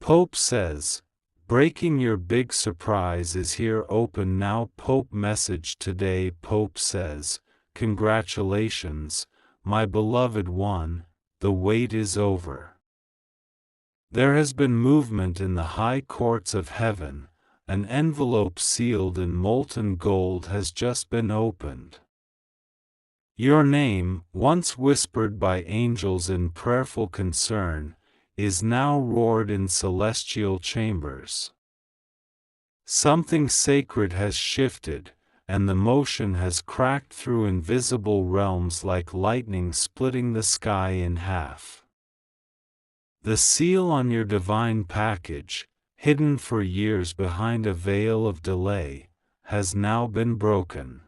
Pope says, breaking your big surprise is here open now. Pope message today. Pope says, congratulations, my beloved one, the wait is over. There has been movement in the high courts of heaven, an envelope sealed in molten gold has just been opened. Your name, once whispered by angels in prayerful concern, is now roared in celestial chambers. Something sacred has shifted, and the motion has cracked through invisible realms like lightning splitting the sky in half. The seal on your divine package, hidden for years behind a veil of delay, has now been broken.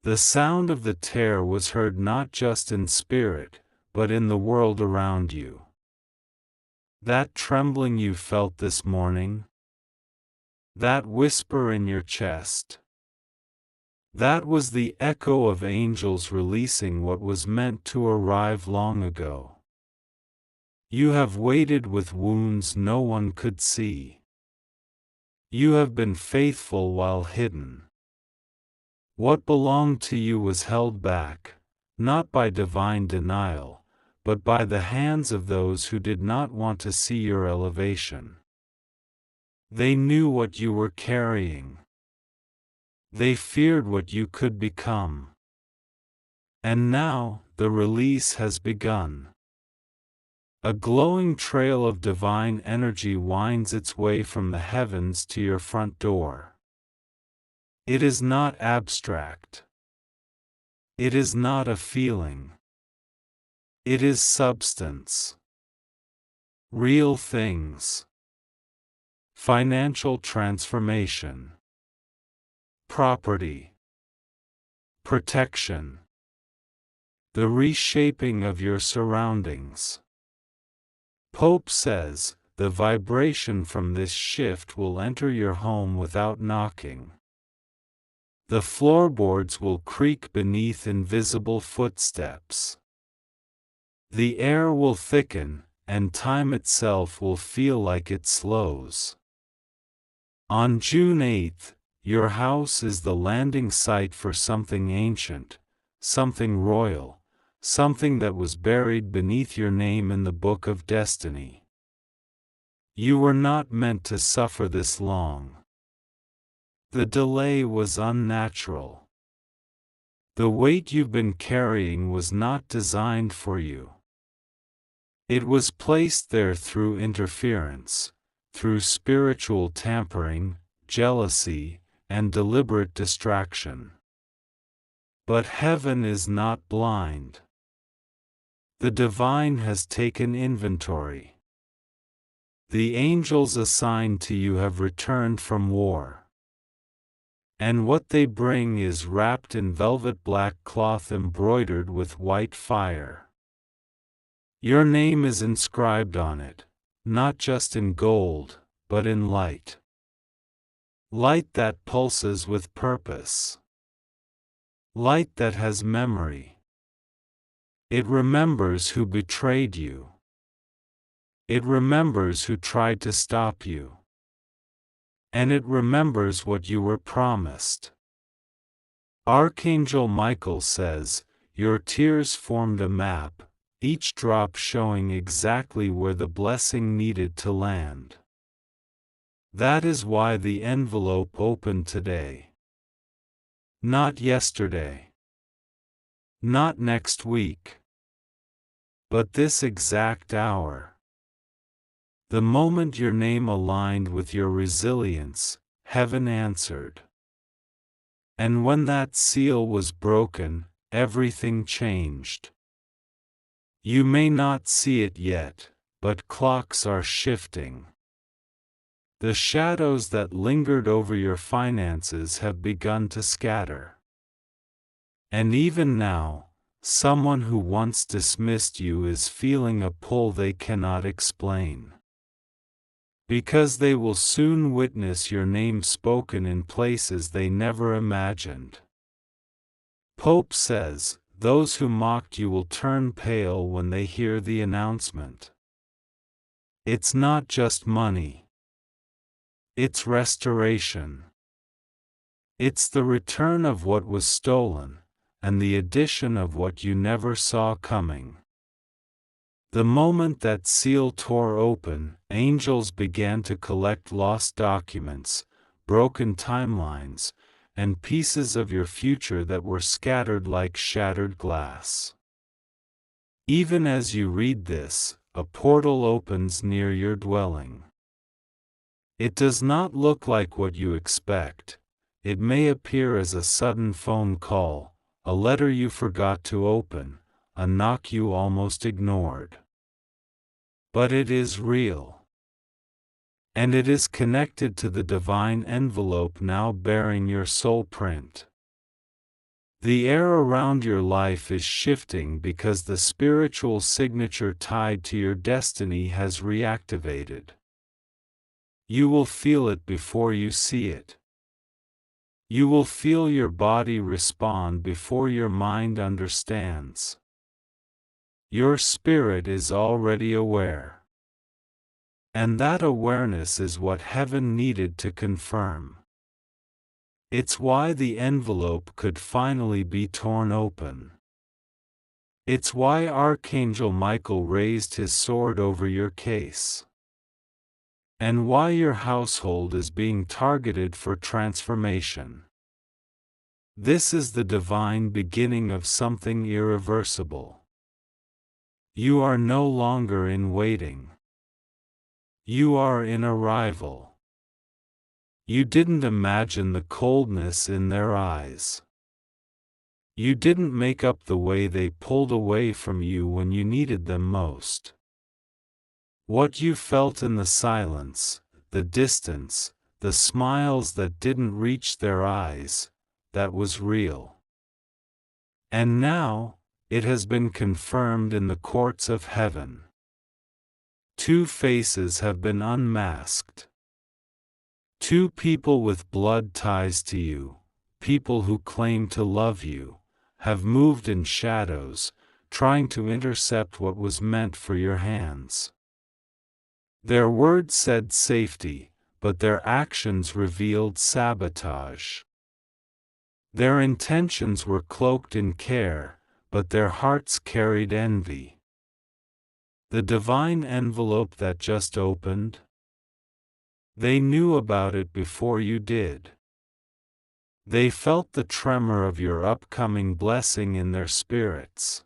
The sound of the tear was heard not just in spirit, but in the world around you. That trembling you felt this morning? That whisper in your chest? That was the echo of angels releasing what was meant to arrive long ago. You have waited with wounds no one could see. You have been faithful while hidden. What belonged to you was held back, not by divine denial, but by the hands of those who did not want to see your elevation. They knew what you were carrying. They feared what you could become. And now, the release has begun. A glowing trail of divine energy winds its way from the heavens to your front door. It is not abstract. It is not a feeling. It is substance. Real things. Financial transformation. Property. Protection. The reshaping of your surroundings. Pope says, the vibration from this shift will enter your home without knocking. The floorboards will creak beneath invisible footsteps. The air will thicken, and time itself will feel like it slows. On June 8th, your house is the landing site for something ancient, something royal, something that was buried beneath your name in the book of destiny. You were not meant to suffer this long. The delay was unnatural. The weight you've been carrying was not designed for you. It was placed there through interference, through spiritual tampering, jealousy, and deliberate distraction. But heaven is not blind. The divine has taken inventory. The angels assigned to you have returned from war. And what they bring is wrapped in velvet black cloth embroidered with white fire. Your name is inscribed on it, not just in gold, but in light. Light that pulses with purpose. Light that has memory. It remembers who betrayed you. It remembers who tried to stop you. And it remembers what you were promised. Archangel Michael says, your tears formed a map, each drop showing exactly where the blessing needed to land. That is why the envelope opened today. Not yesterday. Not next week. But this exact hour. The moment your name aligned with your resilience, heaven answered. And when that seal was broken, everything changed. You may not see it yet, but clocks are shifting. The shadows that lingered over your finances have begun to scatter. And even now, someone who once dismissed you is feeling a pull they cannot explain. Because they will soon witness your name spoken in places they never imagined. Pope says, those who mocked you will turn pale when they hear the announcement. It's not just money. It's restoration. It's the return of what was stolen, and the addition of what you never saw coming. The moment that seal tore open, angels began to collect lost documents, broken timelines, and pieces of your future that were scattered like shattered glass. Even as you read this, a portal opens near your dwelling. It does not look like what you expect. It may appear as a sudden phone call, a letter you forgot to open, a knock you almost ignored. But it is real. And it is connected to the divine envelope now bearing your soul print. The air around your life is shifting because the spiritual signature tied to your destiny has reactivated. You will feel it before you see it. You will feel your body respond before your mind understands. Your spirit is already aware. And that awareness is what heaven needed to confirm. It's why the envelope could finally be torn open. It's why Archangel Michael raised his sword over your case. And why your household is being targeted for transformation. This is the divine beginning of something irreversible. You are no longer in waiting. You are in arrival. You didn't imagine the coldness in their eyes. You didn't make up the way they pulled away from you when you needed them most. What you felt in the silence, the distance, the smiles that didn't reach their eyes, that was real. And now, it has been confirmed in the courts of heaven. Two faces have been unmasked. Two people with blood ties to you, people who claim to love you, have moved in shadows, trying to intercept what was meant for your hands. Their words said safety, but their actions revealed sabotage. Their intentions were cloaked in care, but their hearts carried envy. The divine envelope that just opened? They knew about it before you did. They felt the tremor of your upcoming blessing in their spirits.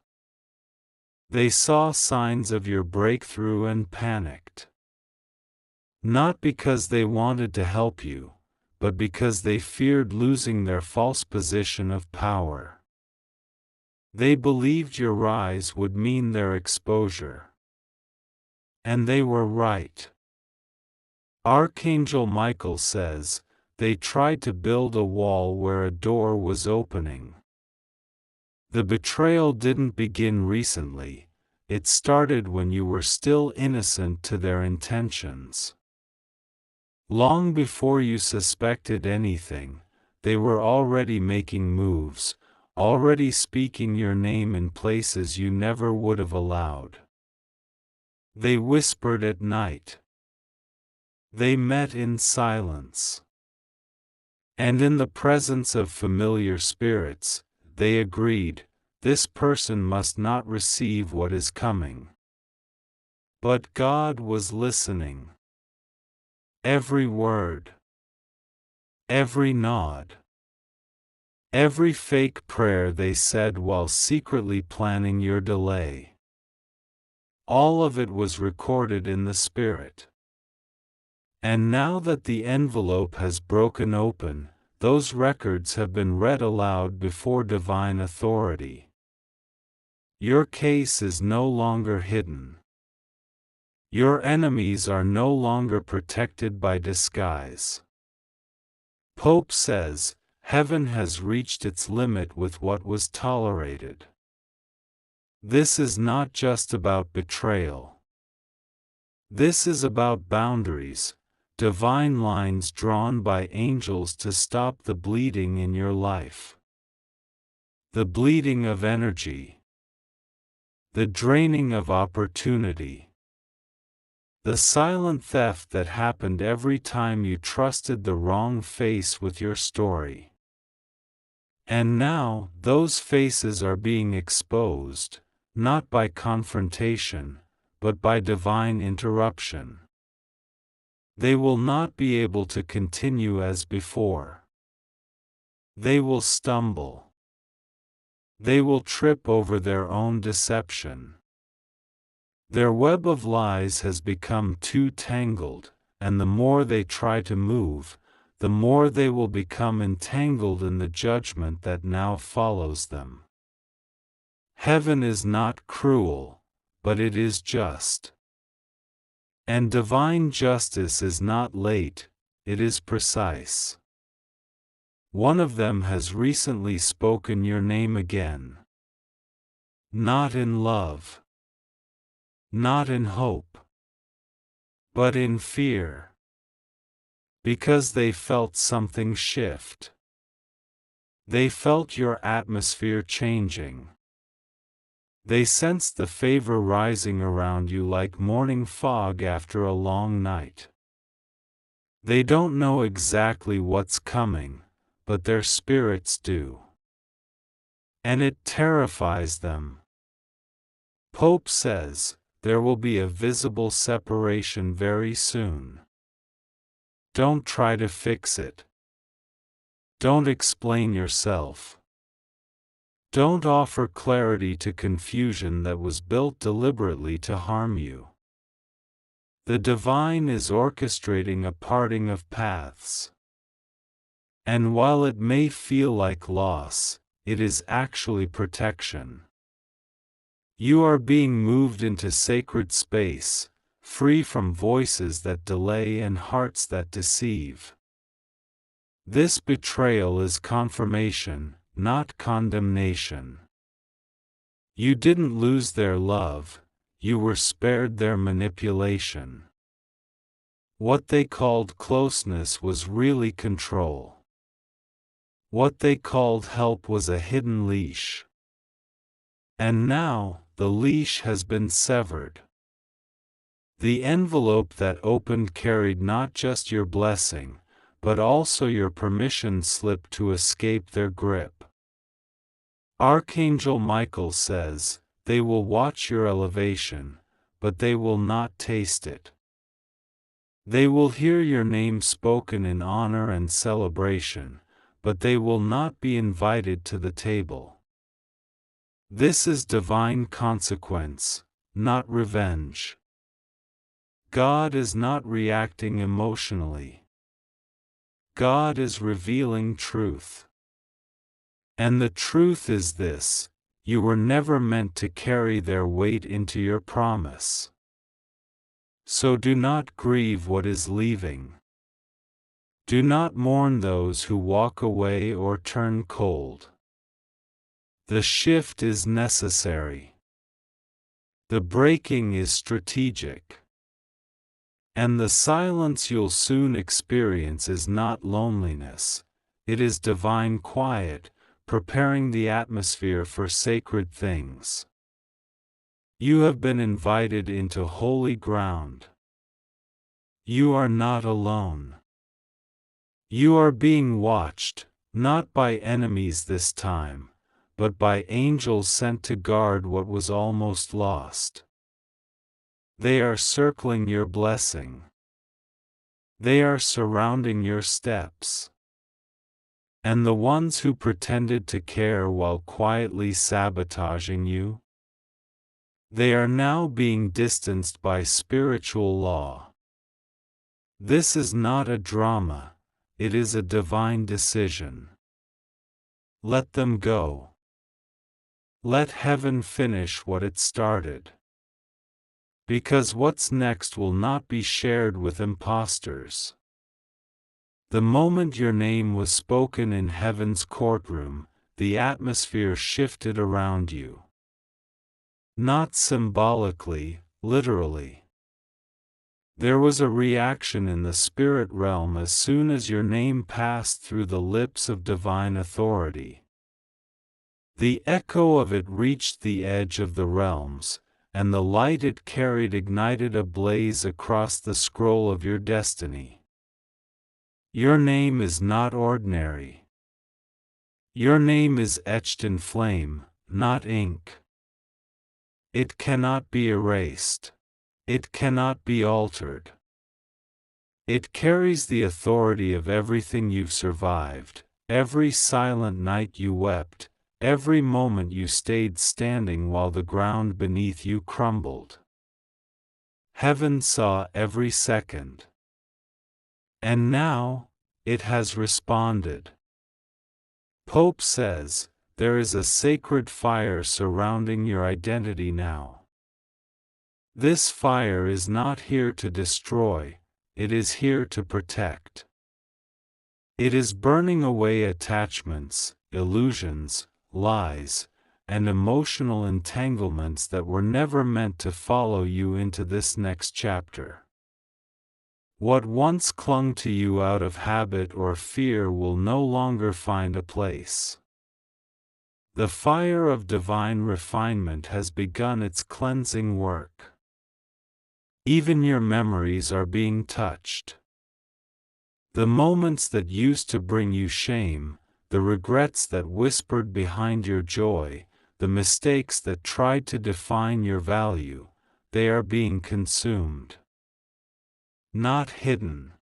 They saw signs of your breakthrough and panicked. Not because they wanted to help you, but because they feared losing their false position of power. They believed your rise would mean their exposure. And they were right. Archangel Michael says, they tried to build a wall where a door was opening. The betrayal didn't begin recently, it started when you were still innocent to their intentions. Long before you suspected anything, they were already making moves, already speaking your name in places you never would have allowed. They whispered at night. They met in silence. And in the presence of familiar spirits, they agreed, this person must not receive what is coming. But God was listening. Every word. Every nod. Every fake prayer they said while secretly planning your delay. All of it was recorded in the Spirit. And now that the envelope has broken open, those records have been read aloud before divine authority. Your case is no longer hidden. Your enemies are no longer protected by disguise. Pope says, heaven has reached its limit with what was tolerated. This is not just about betrayal. This is about boundaries, divine lines drawn by angels to stop the bleeding in your life. The bleeding of energy. The draining of opportunity. The silent theft that happened every time you trusted the wrong face with your story. And now, those faces are being exposed, not by confrontation, but by divine interruption. They will not be able to continue as before. They will stumble. They will trip over their own deception. Their web of lies has become too tangled, and the more they try to move, the more they will become entangled in the judgment that now follows them. Heaven is not cruel, but it is just. And divine justice is not late, it is precise. One of them has recently spoken your name again. Not in love. Not in hope. But in fear. Because they felt something shift. They felt your atmosphere changing. They sensed the favor rising around you like morning fog after a long night. They don't know exactly what's coming, but their spirits do. And it terrifies them. Pope says, there will be a visible separation very soon. Don't try to fix it. Don't explain yourself. Don't offer clarity to confusion that was built deliberately to harm you. The divine is orchestrating a parting of paths. And while it may feel like loss, it is actually protection. You are being moved into sacred space, free from voices that delay and hearts that deceive. This betrayal is confirmation, not condemnation. You didn't lose their love, you were spared their manipulation. What they called closeness was really control. What they called help was a hidden leash. And now, the leash has been severed. The envelope that opened carried not just your blessing, but also your permission slip to escape their grip. Archangel Michael says, they will watch your elevation, but they will not taste it. They will hear your name spoken in honor and celebration, but they will not be invited to the table. This is divine consequence, not revenge. God is not reacting emotionally. God is revealing truth. And the truth is this: you were never meant to carry their weight into your promise. So do not grieve what is leaving. Do not mourn those who walk away or turn cold. The shift is necessary. The breaking is strategic. And the silence you'll soon experience is not loneliness, it is divine quiet, preparing the atmosphere for sacred things. You have been invited into holy ground. You are not alone. You are being watched, not by enemies this time, but by angels sent to guard what was almost lost. They are circling your blessing. They are surrounding your steps. And the ones who pretended to care while quietly sabotaging you? They are now being distanced by spiritual law. This is not a drama, it is a divine decision. Let them go. Let heaven finish what it started. Because what's next will not be shared with imposters. The moment your name was spoken in heaven's courtroom, the atmosphere shifted around you. Not symbolically, literally. There was a reaction in the spirit realm as soon as your name passed through the lips of divine authority. The echo of it reached the edge of the realms, and the light it carried ignited a blaze across the scroll of your destiny. Your name is not ordinary. Your name is etched in flame, not ink. It cannot be erased. It cannot be altered. It carries the authority of everything you've survived, every silent night you wept, every moment you stayed standing while the ground beneath you crumbled. Heaven saw every second. And now, it has responded. Pope says, there is a sacred fire surrounding your identity now. This fire is not here to destroy, it is here to protect. It is burning away attachments, illusions, lies, and emotional entanglements that were never meant to follow you into this next chapter. What once clung to you out of habit or fear will no longer find a place. The fire of divine refinement has begun its cleansing work. Even your memories are being touched. The moments that used to bring you shame, the regrets that whispered behind your joy, the mistakes that tried to define your value, they are being consumed. Not hidden.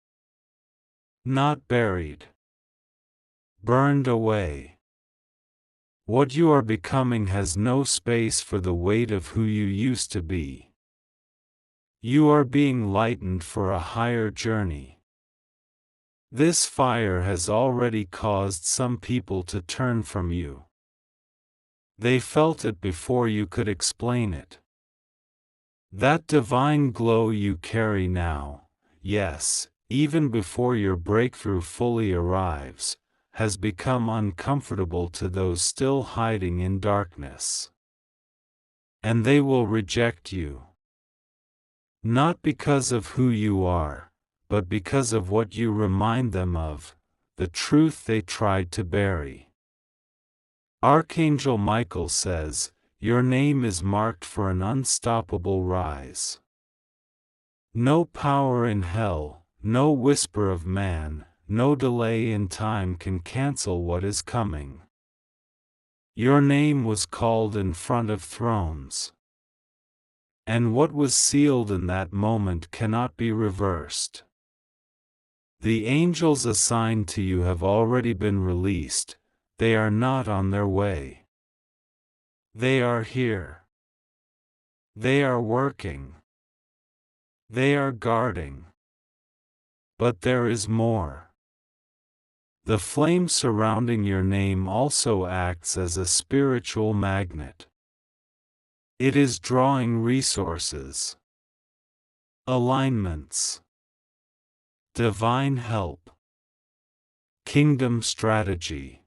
Not buried. Burned away. What you are becoming has no space for the weight of who you used to be. You are being lightened for a higher journey. This fire has already caused some people to turn from you. They felt it before you could explain it. That divine glow you carry now, yes, even before your breakthrough fully arrives, has become uncomfortable to those still hiding in darkness. And they will reject you. Not because of who you are, but because of what you remind them of, the truth they tried to bury. Archangel Michael says, your name is marked for an unstoppable rise. No power in hell, no whisper of man, no delay in time can cancel what is coming. Your name was called in front of thrones. And what was sealed in that moment cannot be reversed. The angels assigned to you have already been released, they are not on their way. They are here. They are working. They are guarding. But there is more. The flame surrounding your name also acts as a spiritual magnet. It is drawing resources, alignments, divine help, kingdom strategy,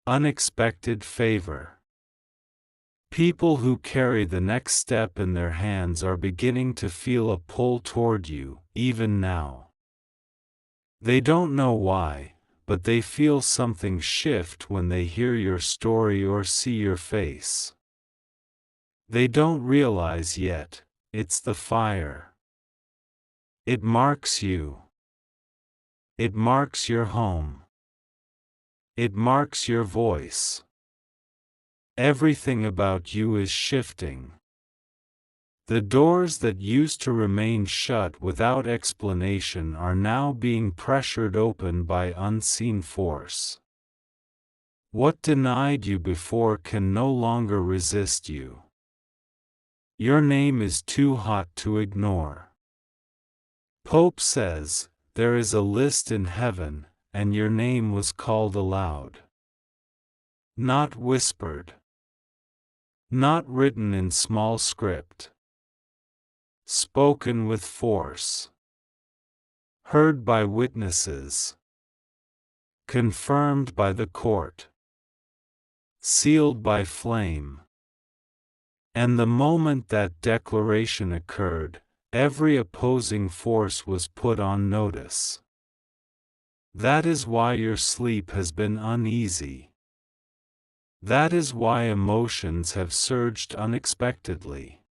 unexpected favor. People who carry the next step in their hands are beginning to feel a pull toward you, even now. They don't know why, but they feel something shift when they hear your story or see your face. They don't realize yet, it's the fire. It marks you. It marks your home. It marks your voice. Everything about you is shifting. The doors that used to remain shut without explanation are now being pressured open by unseen force. What denied you before can no longer resist you. Your name is too hot to ignore. Pope says, there is a list in heaven, and your name was called aloud. Not whispered. Not written in small script. Spoken with force. Heard by witnesses. Confirmed by the court. Sealed by flame. And the moment that declaration occurred, every opposing force was put on notice. That is why your sleep has been uneasy. That is why emotions have surged unexpectedly.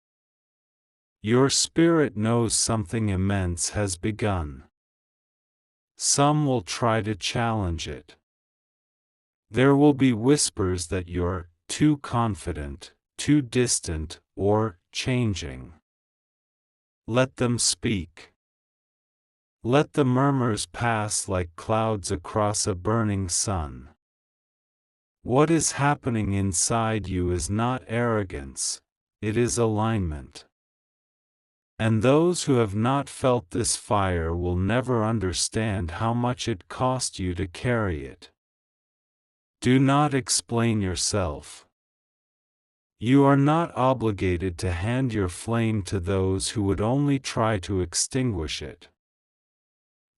Your spirit knows something immense has begun. Some will try to challenge it. There will be whispers that you're too confident, too distant, or changing. Let them speak. Let the murmurs pass like clouds across a burning sun. What is happening inside you is not arrogance, it is alignment. And those who have not felt this fire will never understand how much it cost you to carry it. Do not explain yourself. You are not obligated to hand your flame to those who would only try to extinguish it.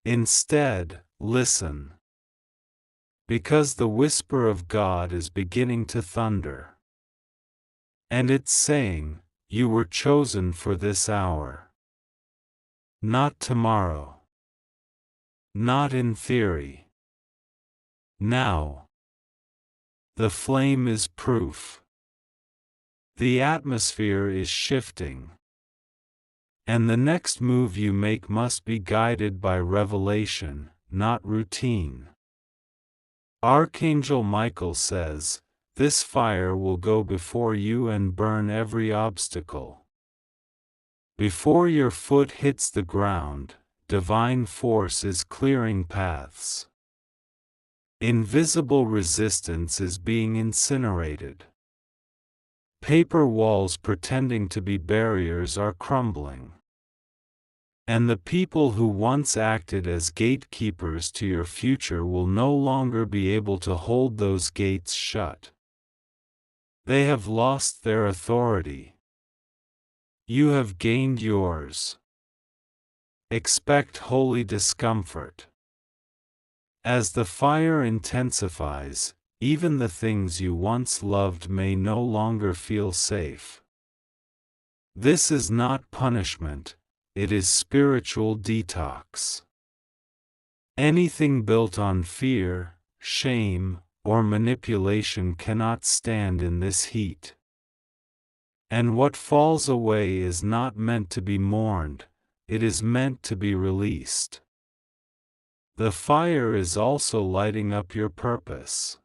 Instead, listen. Because the whisper of God is beginning to thunder. And it's saying, you were chosen for this hour. Not tomorrow. Not in theory. Now. The flame is proof. The atmosphere is shifting. And the next move you make must be guided by revelation, not routine. Archangel Michael says, "This fire will go before you and burn every obstacle." Before your foot hits the ground, divine force is clearing paths. Invisible resistance is being incinerated. Paper walls pretending to be barriers are crumbling. And the people who once acted as gatekeepers to your future will no longer be able to hold those gates shut. They have lost their authority. You have gained yours. Expect holy discomfort. As the fire intensifies, even the things you once loved may no longer feel safe. This is not punishment. It is spiritual detox. Anything built on fear, shame, or manipulation cannot stand in this heat. And what falls away is not meant to be mourned, it is meant to be released. The fire is also lighting up your purpose.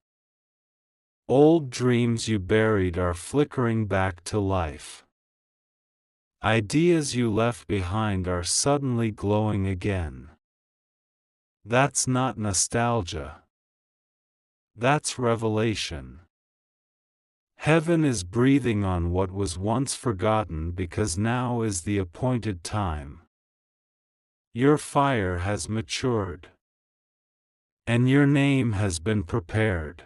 Old dreams you buried are flickering back to life. Ideas you left behind are suddenly glowing again. That's not nostalgia. That's revelation. Heaven is breathing on what was once forgotten because now is the appointed time. Your fire has matured. And your name has been prepared.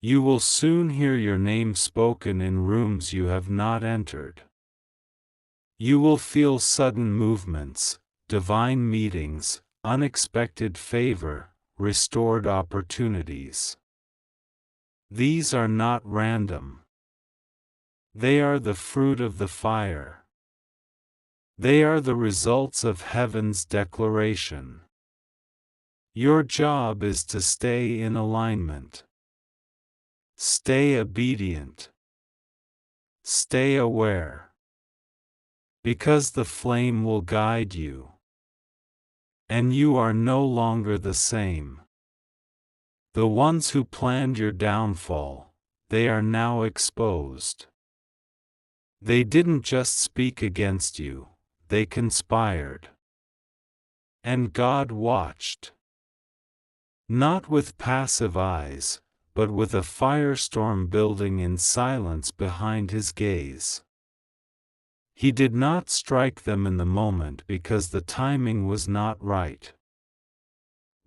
You will soon hear your name spoken in rooms you have not entered. You will feel sudden movements, divine meetings, unexpected favor, restored opportunities. These are not random. They are the fruit of the fire. They are the results of heaven's declaration. Your job is to stay in alignment. Stay obedient. Stay aware. Because the flame will guide you. And you are no longer the same. The ones who planned your downfall, they are now exposed. They didn't just speak against you, they conspired. And God watched. Not with passive eyes, but with a firestorm building in silence behind his gaze. He did not strike them in the moment because the timing was not right.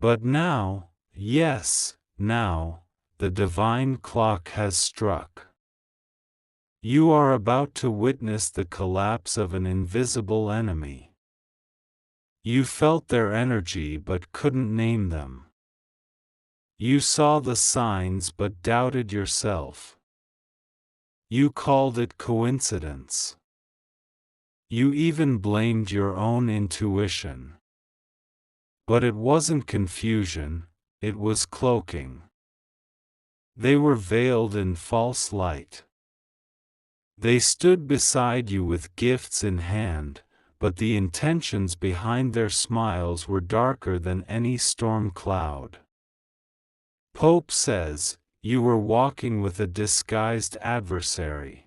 But now, yes, now, the divine clock has struck. You are about to witness the collapse of an invisible enemy. You felt their energy but couldn't name them. You saw the signs but doubted yourself. You called it coincidence. You even blamed your own intuition. But it wasn't confusion, it was cloaking. They were veiled in false light. They stood beside you with gifts in hand, but the intentions behind their smiles were darker than any storm cloud. Pope says, you were walking with a disguised adversary.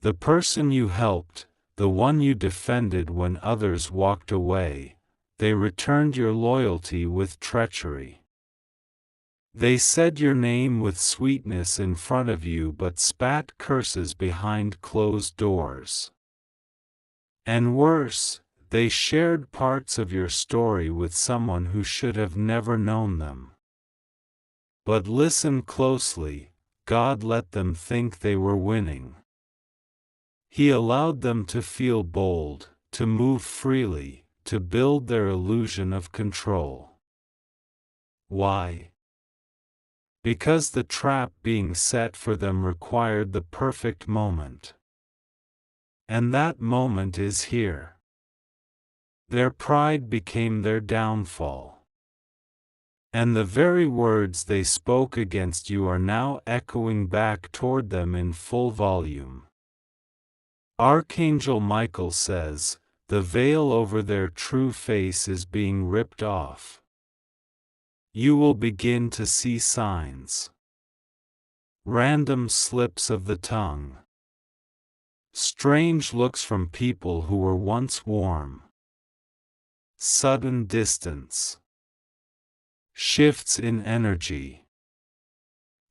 The person you helped, the one you defended when others walked away, they returned your loyalty with treachery. They said your name with sweetness in front of you but spat curses behind closed doors. And worse, they shared parts of your story with someone who should have never known them. But listen closely, God let them think they were winning. He allowed them to feel bold, to move freely, to build their illusion of control. Why? Because the trap being set for them required the perfect moment. And that moment is here. Their pride became their downfall. And the very words they spoke against you are now echoing back toward them in full volume. Archangel Michael says, the veil over their true face is being ripped off. You will begin to see signs. Random slips of the tongue. Strange looks from people who were once warm. Sudden distance. Shifts in energy.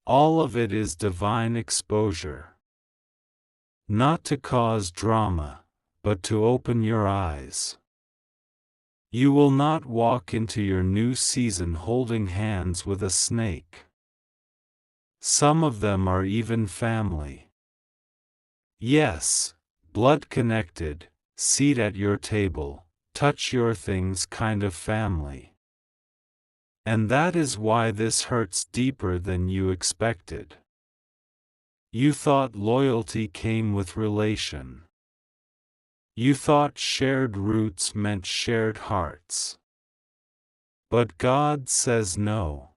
All of it is divine exposure. Not to cause drama, but to open your eyes. You will not walk into your new season holding hands with a snake. Some of them are even family. Yes, blood-connected, seat at your table, touch your things kind of family. And that is why this hurts deeper than you expected. You thought loyalty came with relation. You thought shared roots meant shared hearts. But God says no.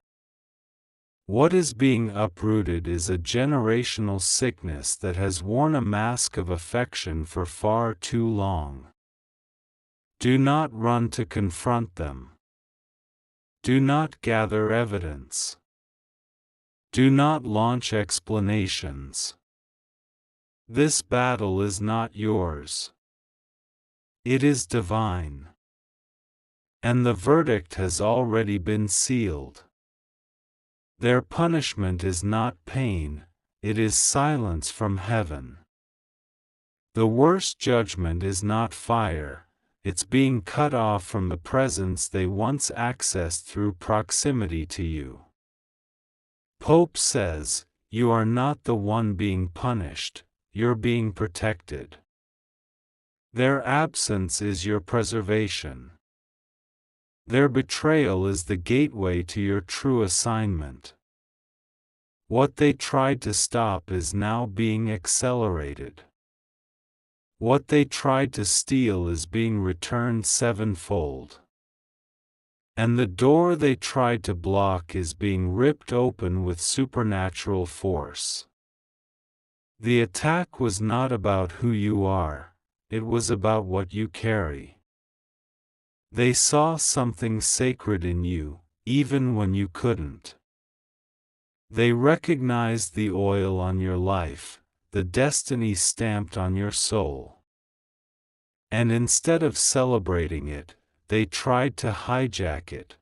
What is being uprooted is a generational sickness that has worn a mask of affection for far too long. Do not run to confront them. Do not gather evidence. Do not launch explanations. This battle is not yours. It is divine. And the verdict has already been sealed. Their punishment is not pain, it is silence from heaven. The worst judgment is not fire, it's being cut off from the presence they once accessed through proximity to you. Pope says, you are not the one being punished, you're being protected. Their absence is your preservation. Their betrayal is the gateway to your true assignment. What they tried to stop is now being accelerated. What they tried to steal is being returned sevenfold. And the door they tried to block is being ripped open with supernatural force. The attack was not about who you are, it was about what you carry. They saw something sacred in you, even when you couldn't. They recognized the oil on your life, the destiny stamped on your soul. And instead of celebrating it, they tried to hijack it.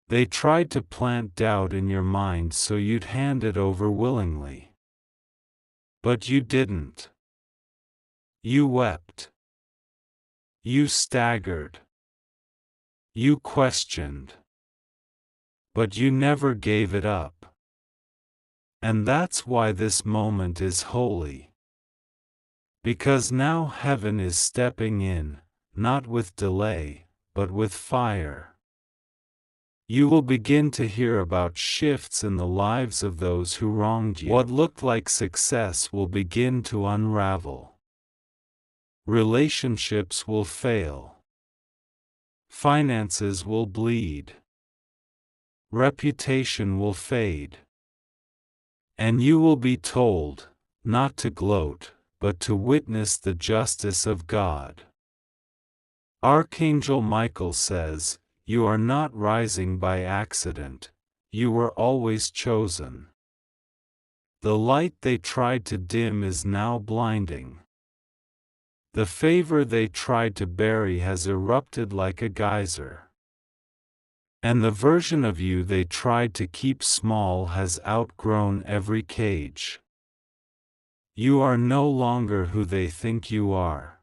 They tried to plant doubt in your mind so you'd hand it over willingly. But you didn't. You wept. You staggered. You questioned. But you never gave it up. And that's why this moment is holy. Because now heaven is stepping in, not with delay, but with fire. You will begin to hear about shifts in the lives of those who wronged you. What looked like success will begin to unravel. Relationships will fail. Finances will bleed. reputation will fade. And you will be told, not to gloat, but to witness the justice of God. Archangel Michael says, "You are not rising by accident, you were always chosen." The light they tried to dim is now blinding. The favor they tried to bury has erupted like a geyser. And the version of you they tried to keep small has outgrown every cage. You are no longer who they think you are.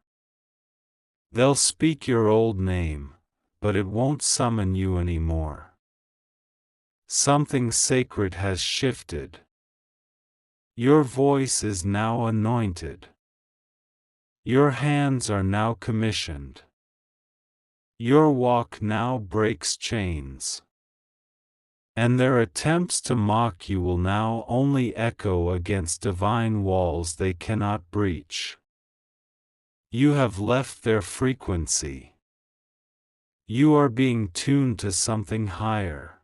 They'll speak your old name, but it won't summon you anymore. Something sacred has shifted. Your voice is now anointed. Your hands are now commissioned. Your walk now breaks chains. And their attempts to mock you will now only echo against divine walls they cannot breach. You have left their frequency. You are being tuned to something higher.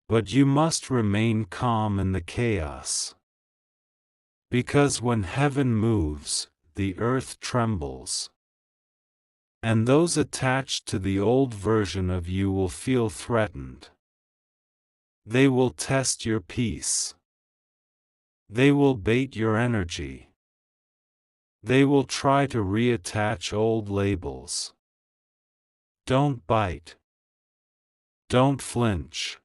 But you must remain calm in the chaos. Because when heaven moves, the earth trembles. And those attached to the old version of you will feel threatened. They will test your peace. They will bait your energy. They will try to reattach old labels. Don't bite. Don't flinch.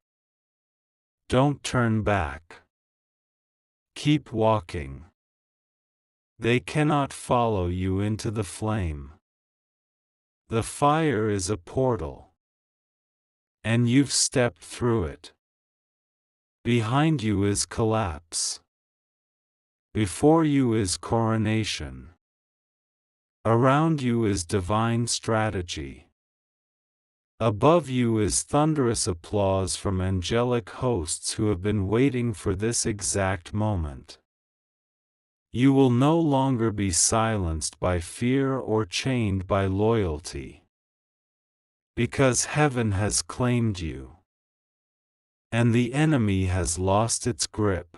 Don't turn back. Keep walking. They cannot follow you into the flame. The fire is a portal. And you've stepped through it. Behind you is collapse. Before you is coronation. Around you is divine strategy. Above you is thunderous applause from angelic hosts who have been waiting for this exact moment. You will no longer be silenced by fear or chained by loyalty. Because heaven has claimed you. And the enemy has lost its grip.